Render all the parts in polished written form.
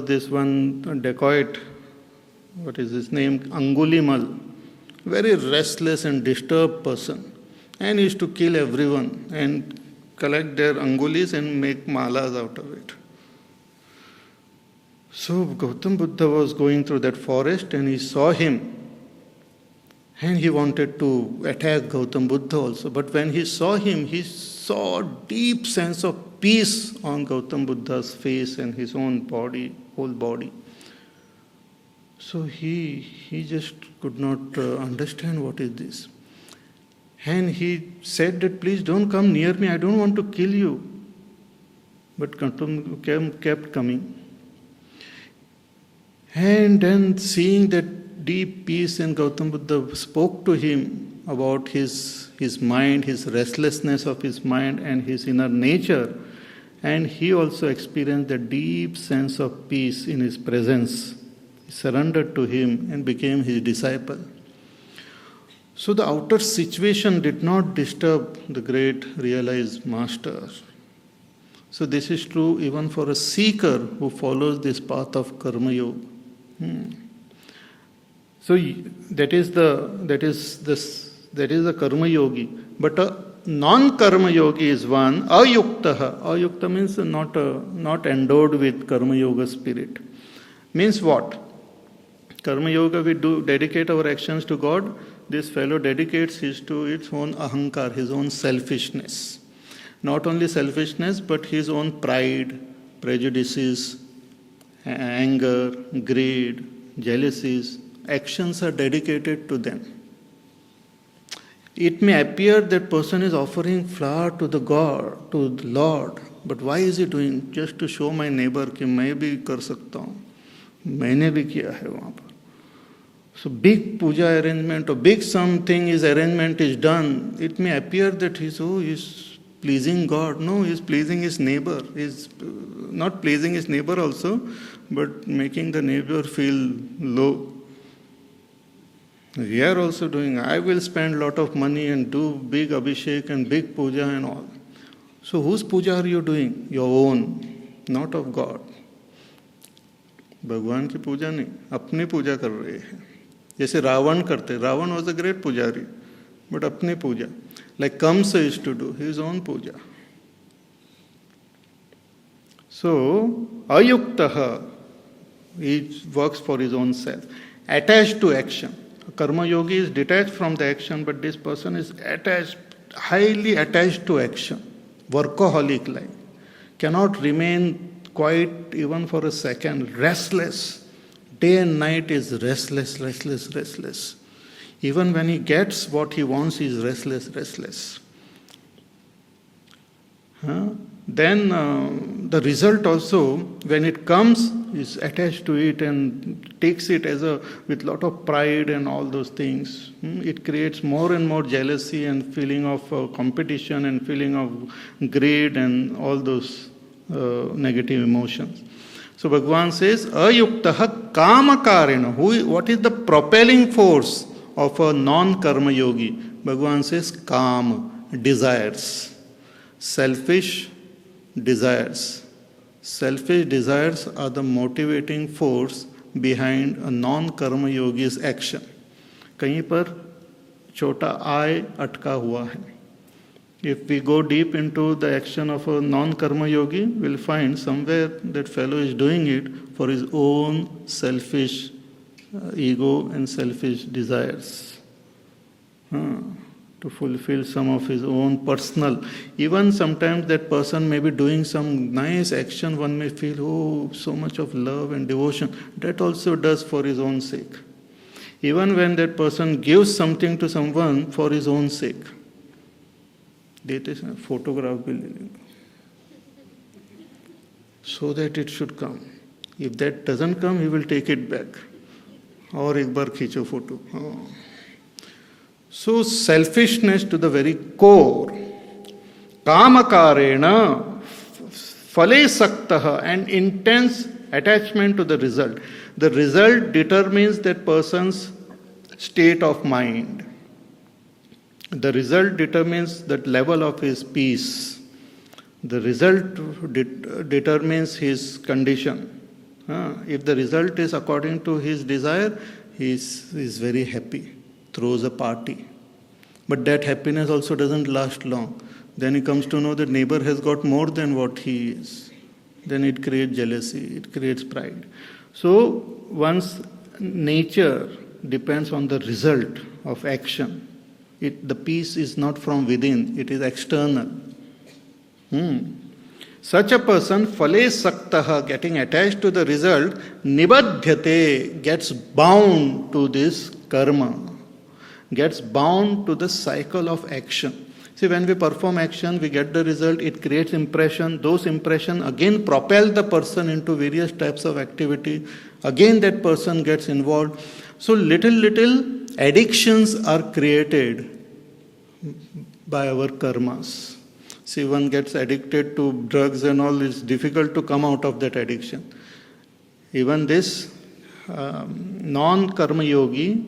this one dacoit, what is his name, Angulimal, very restless and disturbed person, and he used to kill everyone and collect their angulis and make malas out of it. So Gautam Buddha was going through that forest and he saw him, and he wanted to attack Gautam Buddha also. But when he saw him, he saw a deep sense of peace on Gautam Buddha's face and his own body, whole body. So he just could not understand what is this. And he said that, please don't come near me, I don't want to kill you. But Gautam kept coming. And then seeing that deep peace, and Gautam Buddha spoke to him about his mind, his restlessness of his mind and his inner nature. And he also experienced a deep sense of peace in his presence. He surrendered to him and became his disciple. So the outer situation did not disturb the great realized master. So this is true even for a seeker who follows this path of Karma Yoga. So that is the Karma Yogi. But a non-Karma Yogi is one, Ayuktaha. Ayukta means not endowed with Karma Yoga spirit. Means what? Karma Yoga, we do dedicate our actions to God. This fellow dedicates his to its own ahankar, his own selfishness. Not only selfishness, but his own pride, prejudices, anger, greed, jealousies. Actions are dedicated to them. It may appear that person is offering flower to the God, to the Lord, but why is he doing? Just to show my neighbor कि मैं भी कर सकता हूँ, मैंने भी किया है वहाँ पर. So big puja arrangement or big something is arrangement is done. It may appear that he's pleasing God. No, he's pleasing his neighbor. He's not pleasing his neighbor also, but making the neighbor feel low. We are also doing, I will spend a lot of money and do big abhishek and big puja and all. So whose puja are you doing? Your own, not of God. भगवान की पूजा नहीं, अपनी पूजा कर रहे हैं. जैसे रावण करते, Ravan was a great pujari, but अपनी पूजा. Like Kamsa used to do, his own puja. So, ayuktaha, he works for his own self. Attached to action. Karma yogi is detached from the action, but this person is attached, highly attached to action. Workaholic like. Cannot remain quiet even for a second. Restless. Day and night is restless, restless, restless. Even when he gets what he wants, he is restless, restless. Then the result also, when it comes, is attached to it and takes it as with lot of pride and all those things. It creates more and more jealousy and feeling of competition and feeling of greed and all those negative emotions. So Bhagavan says, Ayuktaha kamakarena. What is the propelling force of a non-karma yogi? Bhagavan says, Kam, desires. Selfish desires. Selfish desires are the motivating force behind a non-karma yogi's action. कहीं पर छोटा I अटका हुआ है. If we go deep into the action of a non-karma yogi, we'll find somewhere that fellow is doing it for his own selfish ego and selfish desires. To fulfill some of his own personal. Even sometimes that person may be doing some nice action, one may feel, oh, so much of love and devotion. That also does for his own sake. Even when that person gives something to someone for his own sake. देते हैं photograph भी ले लेंगे so that it should come. If that doesn't come, he will take it back. और एक बार खींचो photo. So selfishness to the very core. Kamakarena phale saktaha, and intense attachment to the result. The result determines that person's state of mind. The result determines the level of his peace. The result determines his condition. If the result is according to his desire, he is very happy, throws a party. But that happiness also doesn't last long. Then he comes to know that neighbor has got more than what he is. Then it creates jealousy, it creates pride. So one's nature depends on the result of action. The peace is not from within, it is external. Such a person, phale saktaha, getting attached to the result, nibadhyate, gets bound to this karma, gets bound to the cycle of action. See, when we perform action, we get the result, it creates impression. Those impressions again propel the person into various types of activity. Again, that person gets involved. So, little addictions are created by our karmas. See, one gets addicted to drugs and all, it's difficult to come out of that addiction. Even this non-karma yogi,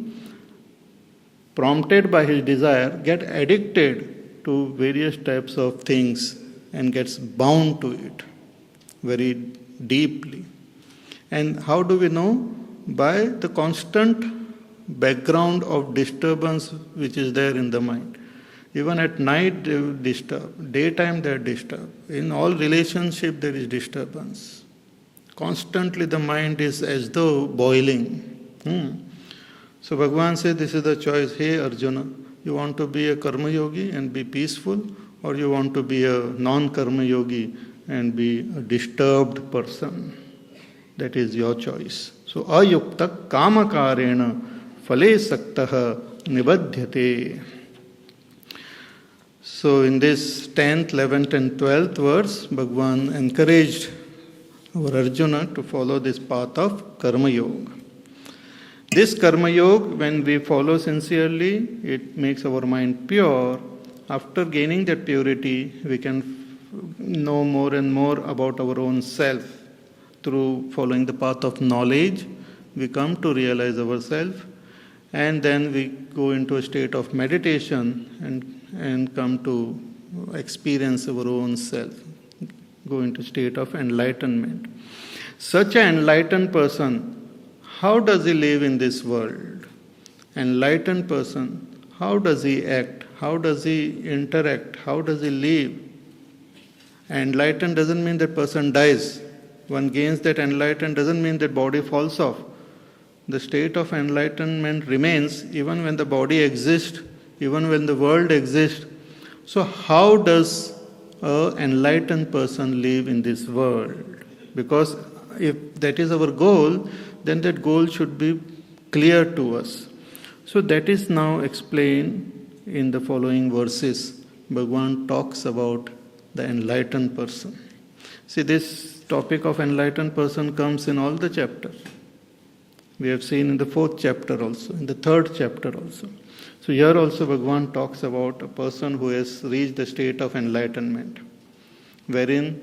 prompted by his desire, get addicted to various types of things and gets bound to it very deeply. And how do we know? By the constant background of disturbance which is there in the mind. Even at night they will disturb, daytime they are disturbed. In all relationship there is disturbance. Constantly the mind is as though boiling. So Bhagavan says this is the choice. Hey Arjuna, you want to be a karma yogi and be peaceful, or you want to be a non-karma yogi and be a disturbed person? That is your choice. So ayukta kamakarena phale saktaha nibadhyate. So in this 10th, 11th and 12th verse, Bhagavan encouraged our Arjuna to follow this path of karma yoga. This karma yoga, when we follow sincerely, it makes our mind pure. After gaining that purity, we can know more and more about our own self. Through following the path of knowledge, we come to realize ourselves, and then we go into a state of meditation and come to experience our own self, go into a state of enlightenment. Such an enlightened person, how does he live in this world? Enlightened person, how does he act? How does he interact? How does he live? Enlightened doesn't mean that person dies. One gains that enlightened doesn't mean that body falls off. The state of enlightenment remains even when the body exists, even when the world exists. So how does an enlightened person live in this world? Because if that is our goal, then that goal should be clear to us. So that is now explained in the following verses. Bhagavan talks about the enlightened person. See, this topic of enlightened person comes in all the chapters. We have seen in the 4th chapter also, in the 3rd chapter also. So here also Bhagavan talks about a person who has reached the state of enlightenment, wherein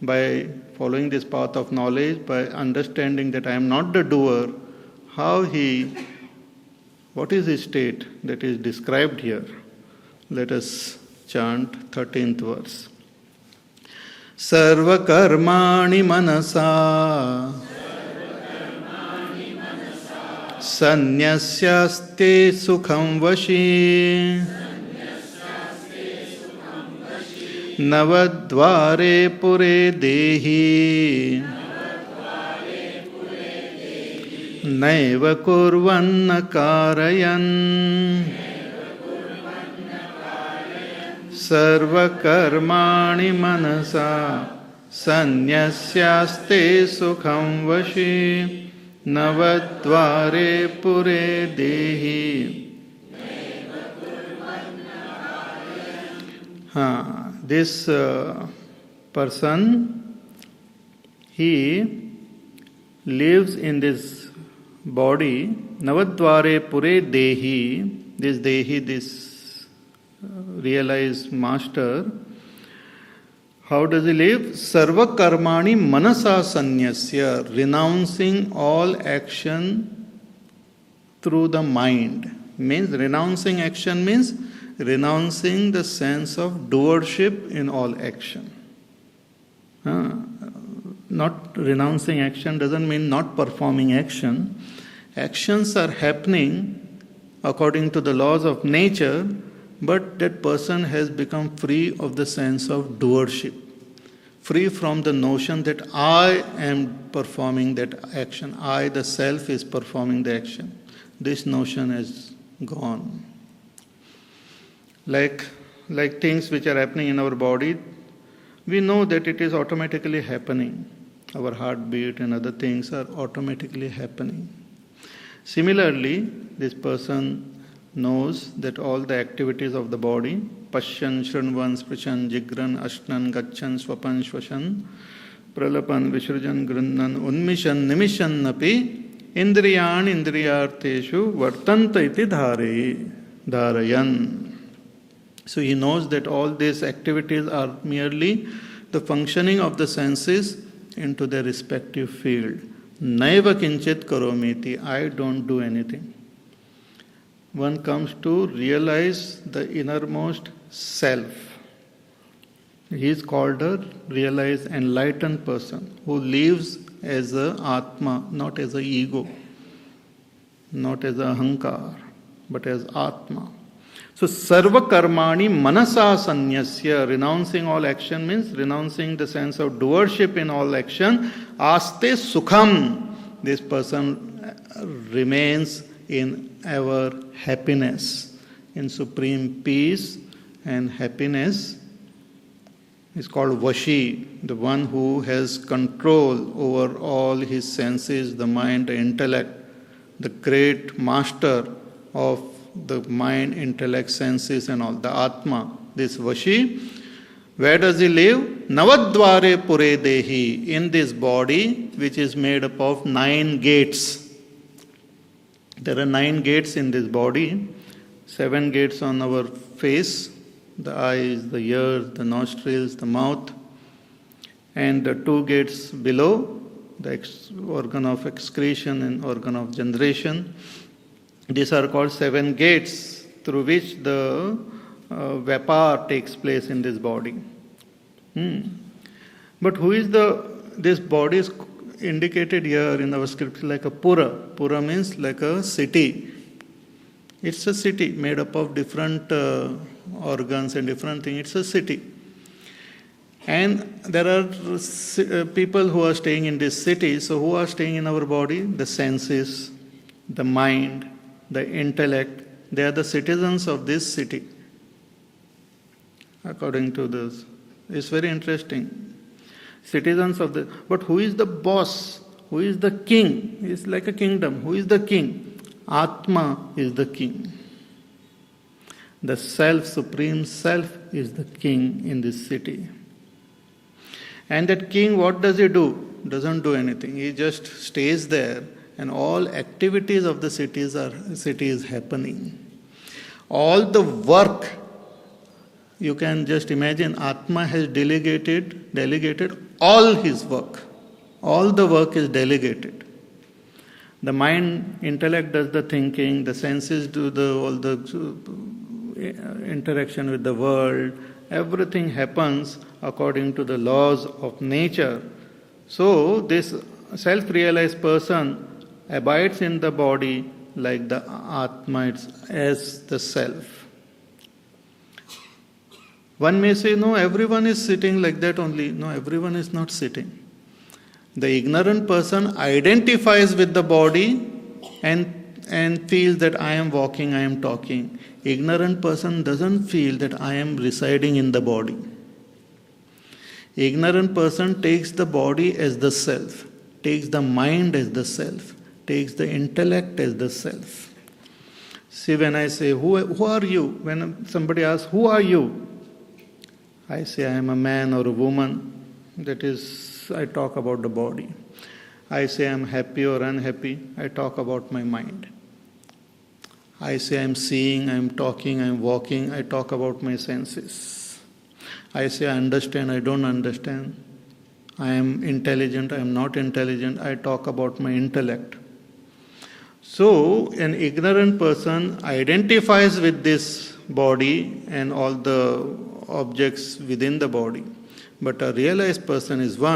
by following this path of knowledge, by understanding that I am not the doer, what is his state that is described here? Let us chant 13th verse. Sarva karmani manasa sannyasyasте sukham vashi navadvare pure dehi naiva kurvanna karayan sarva karmani manasa sannyasyasте sukham vashi navadvare pure dehi. This person, he lives in this body, Navadvare Pure Dehi, this realized master. How does he live? Sarva karmani manasa sanyasya, renouncing all action through the mind. Means renouncing action means renouncing the sense of doership in all action. not renouncing action doesn't mean not performing action. Actions are happening according to the laws of nature, but that person has become free of the sense of doership, free from the notion that I am performing that action, I, the self, is performing the action. This notion is gone. Like things which are happening in our body, we know that it is automatically happening. Our heartbeat and other things are automatically happening. Similarly, this person knows that all the activities of the body, Pashyan, Shrinvan, Sprishan, Jigran, Ashnan, Gachan, Swapan, Shwashan, Pralapan, Vishrujan, Grundan, Unmishan, Nimishan Napi, Indriyan, Indriyarteshu, Vartanta iti dharayan. So he knows that all these activities are merely the functioning of the senses into their respective field. Naiva kinchit karomiti, I don't do anything. One comes to realize the innermost self. He is called a realized, enlightened person who lives as a Atma, not as a ego, not as a Ahankar, but as Atma. So, sarva karmani manasa sanyasya, renouncing all action means renouncing the sense of doership in all action. Aste sukham, this person remains in ever happiness, in supreme peace and happiness. Is called Vashi, the one who has control over all his senses, the mind, the intellect, the great master of the mind, intellect, senses and all, the Atma, this Vashi. Where does he live? Navadvare pure dehi, in this body which is made up of 9 gates. There are 9 gates in this body, 7 gates on our face, the eyes, the ears, the nostrils, the mouth, and the 2 gates below, the organ of excretion and organ of generation. These are called 7 gates through which the Vyapar takes place in this body. But who is this body is indicated here in our scripture like a Pura. Pura means like a city. It's a city made up of different organs and different things. It's a city. And there are people who are staying in this city. So who are staying in our body? The senses, the mind, the intellect. They are the citizens of this city. According to this. It's very interesting. Citizens of the... But who is the boss? Who is the king? It's like a kingdom. Who is the king? Atma is the king. The self, supreme self, is the king in this city. And that king, what does he do? Doesn't do anything. He just stays there and all activities of the city is happening. All the work, you can just imagine, Atma has delegated all his work. All the work is delegated. The mind, intellect does the thinking, the senses do all the interaction with the world. Everything happens according to the laws of nature. So this self-realized person abides in the body like the Atma as the self. One may say, no, everyone is sitting like that only. No, everyone is not sitting. The ignorant person identifies with the body and feels that I am walking, I am talking. Ignorant person doesn't feel that I am residing in the body. Ignorant person takes the body as the self, takes the mind as the self, takes the intellect as the self. See, when I say, who are you? When somebody asks, who are you? I say, I am a man or a woman. That is, I talk about the body. I say I am happy or unhappy. I talk about my mind. I say I am seeing, I am talking, I am walking. I talk about my senses. I say I understand, I don't understand. I am intelligent, I am not intelligent. I talk about my intellect. So, an ignorant person identifies with this body and all the objects within the body. But a realized person is one